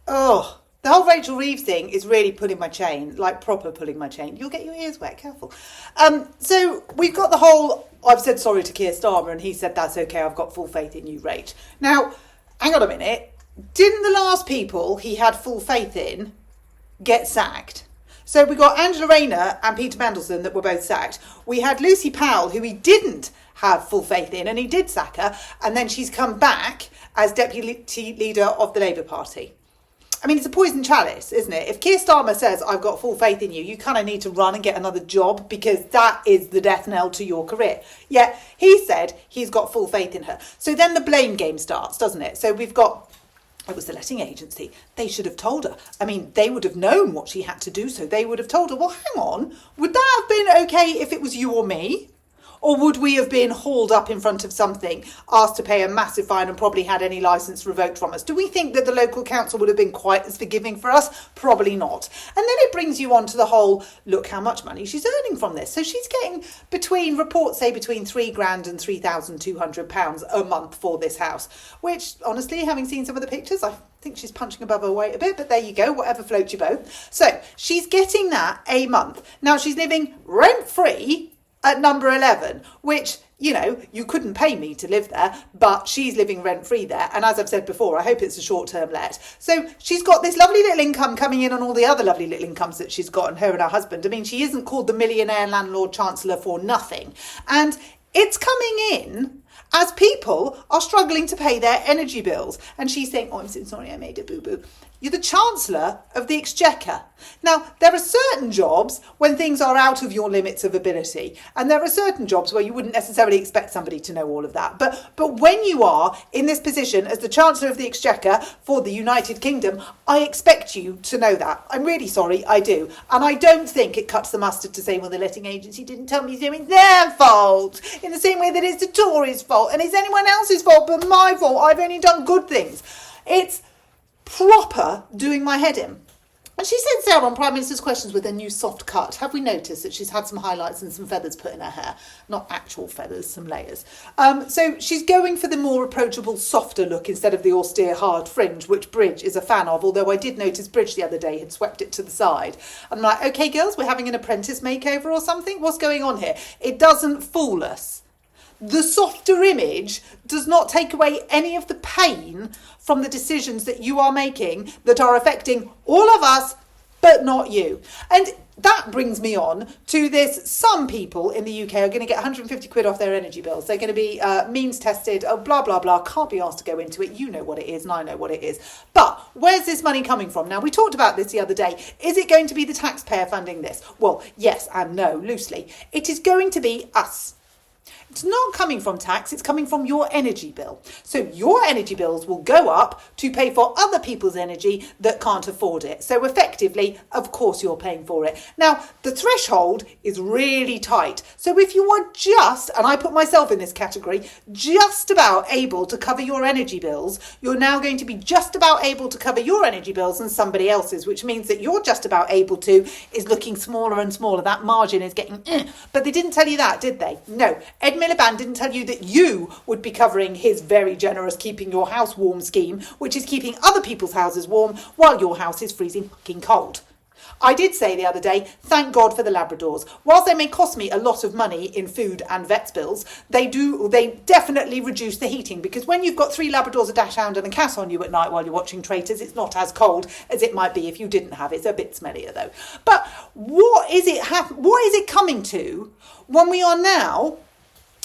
Oh, the whole Rachel Reeves thing is really pulling my chain, like proper pulling my chain. You'll get your ears wet, careful. So we've got the whole, I've said sorry to Keir Starmer and he said, that's okay, I've got full faith in you, Rach. Now, hang on a minute. Didn't the last people he had full faith in get sacked? So we got Angela Rayner and Peter Mandelson that were both sacked. We had Lucy Powell, who he didn't have full faith in, and he did sack her, and then she's come back as deputy leader of the Labour Party. I mean, it's a poison chalice, isn't it? If Keir Starmer says, I've got full faith in you, you kind of need to run and get another job because that is the death knell to your career. Yet he said he's got full faith in her. So then the blame game starts, doesn't it? So we've got, it was the letting agency. They should have told her. I mean, they would have known what she had to do, so they would have told her, well, hang on, would that have been okay if it was you or me? Or would we have been hauled up in front of something, asked to pay a massive fine and probably had any licence revoked from us? Do we think that the local council would have been quite as forgiving for us? Probably not. And then it brings you on to the whole, look how much money she's earning from this. So she's getting reports say between £3,000 and £3,200 a month for this house, which honestly, having seen some of the pictures, I think she's punching above her weight a bit, but there you go, whatever floats your boat. So she's getting that a month. Now she's living rent-free at number 11, which, you know, you couldn't pay me to live there, but she's living rent-free there. And as I've said before, I hope it's a short-term let. So she's got this lovely little income coming in on all the other lovely little incomes that she's got, and her and her husband. I mean, she isn't called the millionaire landlord chancellor for nothing. And it's coming in as people are struggling to pay their energy bills. And she's saying, oh, I'm so sorry, I made a boo-boo. You're the Chancellor of the Exchequer. Now, there are certain jobs when things are out of your limits of ability. And there are certain jobs where you wouldn't necessarily expect somebody to know all of that. But when you are in this position as the Chancellor of the Exchequer for the United Kingdom, I expect you to know that. I'm really sorry, I do. And I don't think it cuts the mustard to say, well, the letting agency didn't tell me, so it's their fault. In the same way that it's the Tories' fault and it's anyone else's fault but my fault. I've only done good things. It's proper doing my head in. And she sits there on Prime Minister's Questions with a new soft cut. Have we noticed that she's had some highlights and some feathers put in her hair? Not actual feathers, some layers. So she's going for the more approachable, softer look instead of the austere, hard fringe, which Bridge is a fan of, although I did notice Bridge the other day had swept it to the side. I'm like, okay, girls, we're having an apprentice makeover or something? What's going on here? It doesn't fool us. The softer image does not take away any of the pain from the decisions that you are making that are affecting all of us, but not you. And that brings me on to this. Some people in the UK are going to get 150 quid off their energy bills. They're going to be means tested, blah, blah, blah. Can't be asked to go into it. You know what it is and I know what it is. But where's this money coming from? Now, we talked about this the other day. Is it going to be the taxpayer funding this? Well, yes and no, loosely. It is going to be us. It's not coming from tax, it's coming from your energy bill. So your energy bills will go up to pay for other people's energy that can't afford it. So effectively, of course, you're paying for it. Now, the threshold is really tight. So if you are just, and I put myself in this category, just about able to cover your energy bills, you're now going to be just about able to cover your energy bills and somebody else's, which means that you're just about able to is looking smaller and smaller. That margin is getting, but they didn't tell you that, did they? No. Ed Miliband didn't tell you that you would be covering his very generous keeping your house warm scheme, which is keeping other people's houses warm while your house is freezing fucking cold. I did say the other day, thank God for the Labradors. Whilst they may cost me a lot of money in food and vets bills, they definitely reduce the heating, because when you've got 3 Labradors, a dachshund and a cat on you at night while you're watching Traitors, it's not as cold as it might be if you didn't have it. It's a bit smellier though. But what is it coming to when we are now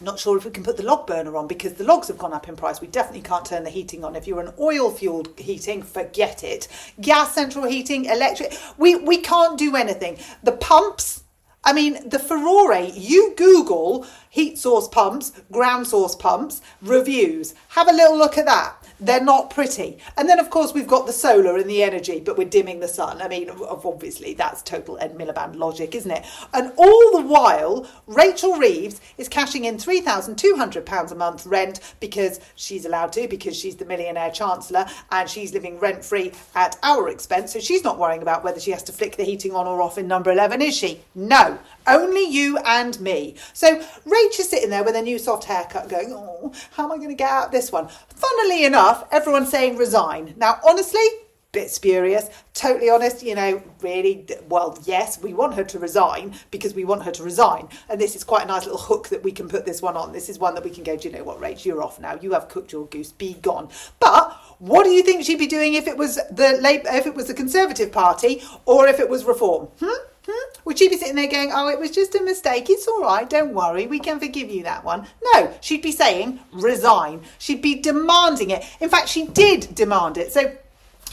not sure if we can put the log burner on because the logs have gone up in price. We definitely can't turn the heating on. If you're an oil-fueled heating, forget it. Gas central heating, electric, we can't do anything. The pumps, I mean, the furore, you Google heat source pumps, ground source pumps, reviews. Have a little look at that. They're not pretty. And then, of course, we've got the solar and the energy, but we're dimming the sun. I mean, obviously, that's total Ed Miliband logic, isn't it? And all the while, Rachel Reeves is cashing in £3,200 a month rent because she's allowed to, because she's the millionaire chancellor and she's living rent-free at our expense. So she's not worrying about whether she has to flick the heating on or off in number 11, is she? No, only you and me. So Rach is sitting there with a new soft haircut going, oh, how am I going to get out of this one? Funnily enough, everyone's saying resign. Now, honestly, bit spurious, totally honest, really, well, yes, we want her to resign because we want her to resign. And this is quite a nice little hook that we can put this one on. This is one that we can go, do you know what, Rach, you're off now. You have cooked your goose, be gone. But what do you think she'd be doing if it was the Conservative Party or if it was Reform? Would she be sitting there going, oh, it was just a mistake, it's all right, don't worry, we can forgive you that one? No, she'd be saying, resign. She'd be demanding it. In fact, she did demand it. So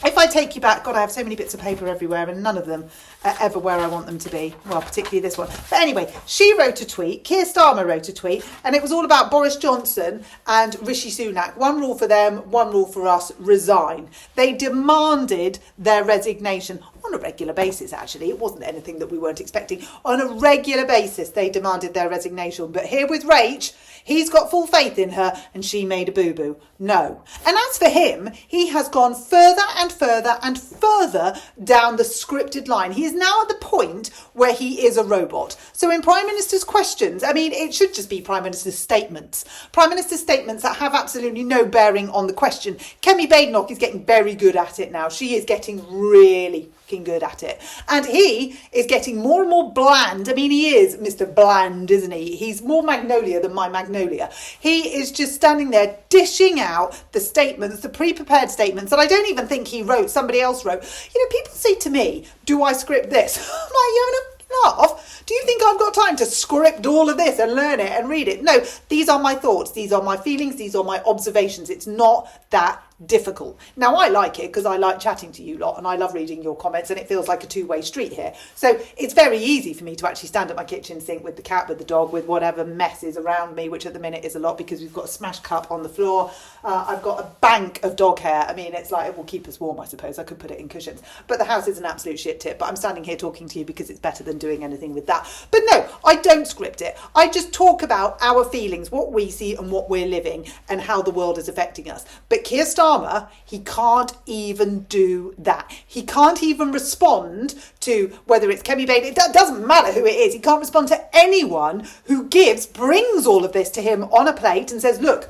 if I take you back, God, I have so many bits of paper everywhere and none of them are ever where I want them to be. Well, particularly this one. But anyway, she wrote a tweet, Keir Starmer wrote a tweet, and it was all about Boris Johnson and Rishi Sunak. One rule for them, one rule for us, resign. They demanded their resignation on a regular basis, actually. It wasn't anything that we weren't expecting. On a regular basis, they demanded their resignation. But here with Rach, he's got full faith in her and she made a boo-boo. No. And as for him, he has gone further and further and further down the scripted line. He is now at the point where he is a robot. So in Prime Minister's questions, I mean, it should just be Prime Minister's statements. Prime Minister's statements that have absolutely no bearing on the question. Kemi Badenoch is getting very good at it now. She is getting really good at it. And he is getting more and more bland. I mean, he is Mr. Bland, isn't he? He's more Magnolia than my Magnolia. He is just standing there dishing out the statements, the pre-prepared statements that I don't even think he wrote, somebody else wrote. People say to me, do I script this? I'm like, you having a laugh? Do you think I've got time to script all of this and learn it and read it? No, these are my thoughts. These are my feelings. These are my observations. It's not that difficult. Now, I like it because I like chatting to you lot and I love reading your comments and it feels like a two-way street here. So it's very easy for me to actually stand at my kitchen sink with the cat, with the dog, with whatever mess is around me, which at the minute is a lot because we've got a smashed cup on the floor. I've got a bank of dog hair. I mean, it's like, it will keep us warm, I suppose. I could put it in cushions. But the house is an absolute shit tip. But I'm standing here talking to you because it's better than doing anything with that. But no, I don't script it. I just talk about our feelings, what we see and what we're living and how the world is affecting us. But Keir Starmer, he can't even do that. He can't even respond to whether it's Kemi Badenoch. It doesn't matter who it is. He can't respond to anyone who brings all of this to him on a plate and says, look,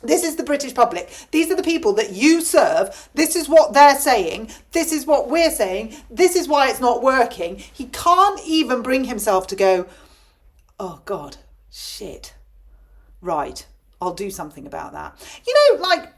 this is the British public. These are the people that you serve. This is what they're saying. This is what we're saying. This is why it's not working. He can't even bring himself to go, oh God, shit. Right, I'll do something about that. Like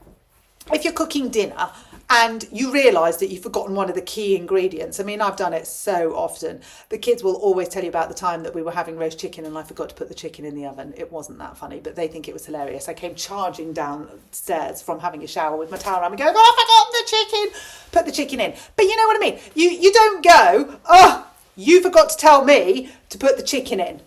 if you're cooking dinner and you realise that you've forgotten one of the key ingredients. I mean, I've done it so often. The kids will always tell you about the time that we were having roast chicken and I forgot to put the chicken in the oven. It wasn't that funny, but they think it was hilarious. I came charging downstairs from having a shower with my towel around me going, oh, I forgot the chicken. Put the chicken in. But you know what I mean? You don't go, oh, you forgot to tell me to put the chicken in.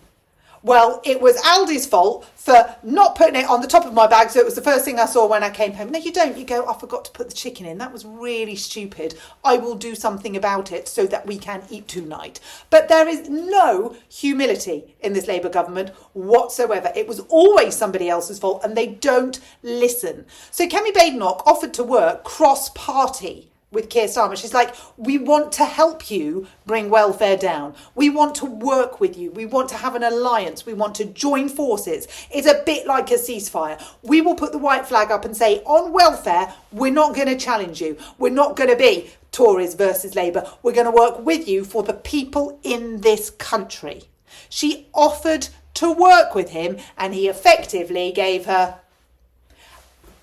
Well, it was Aldi's fault for not putting it on the top of my bag, so it was the first thing I saw when I came home. No, you don't. You go, I forgot to put the chicken in. That was really stupid. I will do something about it so that we can eat tonight. But there is no humility in this Labour government whatsoever. It was always somebody else's fault, and they don't listen. So Kemi Badenoch offered to work cross-party with Keir Starmer. She's like, we want to help you bring welfare down. We want to work with you. We want to have an alliance. We want to join forces. It's a bit like a ceasefire. We will put the white flag up and say, on welfare, we're not going to challenge you. We're not going to be Tories versus Labour. We're going to work with you for the people in this country. She offered to work with him and he effectively gave her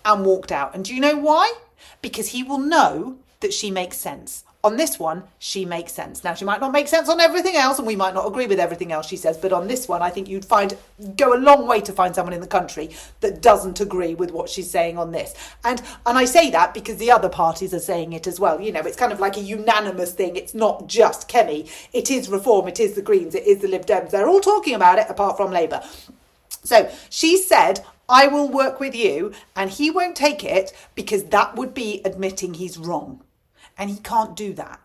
and walked out. And do you know why? Because he will know that she makes sense. On this one, she makes sense. Now, she might not make sense on everything else, and we might not agree with everything else she says, but on this one, I think you'd go a long way to find someone in the country that doesn't agree with what she's saying on this. And I say that because the other parties are saying it as well. It's kind of like a unanimous thing. It's not just Kemi. It is Reform. It is the Greens. It is the Lib Dems. They're all talking about it, apart from Labour. So she said, I will work with you, and he won't take it because that would be admitting he's wrong. And he can't do that.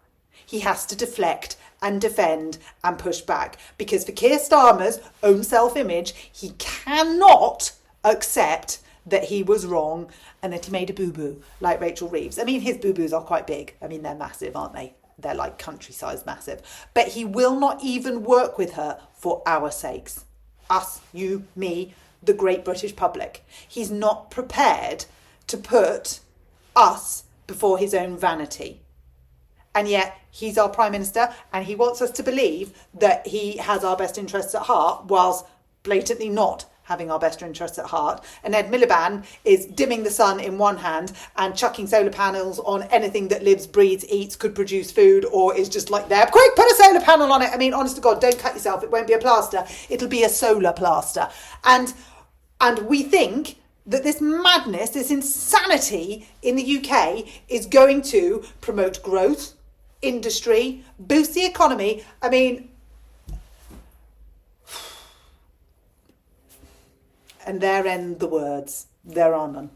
He has to deflect and defend and push back. Because for Keir Starmer's own self-image, he cannot accept that he was wrong and that he made a boo-boo like Rachel Reeves. I mean, his boo-boos are quite big. I mean, they're massive, aren't they? They're like country-sized massive. But he will not even work with her for our sakes. Us, you, me, the great British public. He's not prepared to put us before his own vanity. and yet he's our Prime Minister and he wants us to believe that he has our best interests at heart whilst blatantly not having our best interests at heart. And Ed Miliband is dimming the sun in one hand and chucking solar panels on anything that lives, breathes, eats, could produce food, or is just like there. Quick, put a solar panel on it. I mean, honest to God, don't cut yourself. It won't be a plaster. It'll be a solar plaster. And we think that this madness, this insanity in the UK is going to promote growth, industry, boost the economy. I mean, and there end the words. There are none.